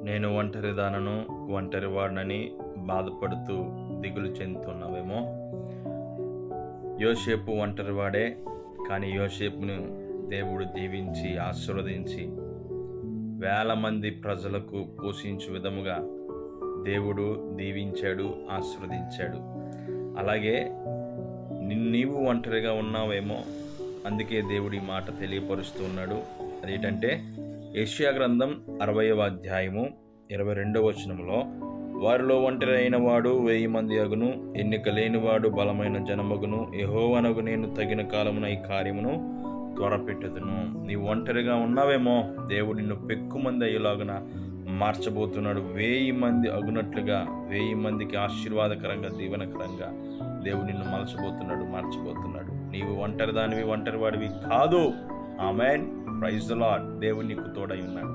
నేను ఒంటరిదానను, ఒంటరివాడినని బాధపడుతూ దిగులు చెందుతున్నావేమో. యోసేపు ఒంటరివాడే, కానీ యోసేపును దేవుడు దీవించి ఆశీర్వదించి వేల మంది ప్రజలకు పోషించు విధముగా దేవుడు దీవించాడు, ఆశీర్వదించాడు. అలాగే నీవు ఒంటరిగా ఉన్నావేమో, అందుకే దేవుడు ఈ మాట తెలియపరుస్తూ ఉన్నాడు. అదేంటంటే యెషయా గ్రంథం 60వ అధ్యాయము 22వ వచనంలో, వారిలో ఒంటరి అయిన వాడు 1000 మంది అగును, ఎన్నిక లేనివాడు బలమైన జనమగును, యెహోవానగు నేను తగిన కాలమున ఈ కార్యమును త్వరపెట్టుదును. నీవు ఒంటరిగా ఉన్నావేమో, దేవుడు నిన్ను పెక్కుమంది అయ్యేలాగున మార్చబోతున్నాడు. 1000 మంది అగునట్లుగా, 1000 మందికి ఆశీర్వాదకరంగా, దీవెనకరంగా దేవుడు నిన్ను మార్చబోతున్నాడు. నీవు ఒంటరిదానివి, ఒంటరివాడివి కాదు. ఆమేన్. Praise the Lord. దేవుడు నీకు తోడై ఉన్నాడు.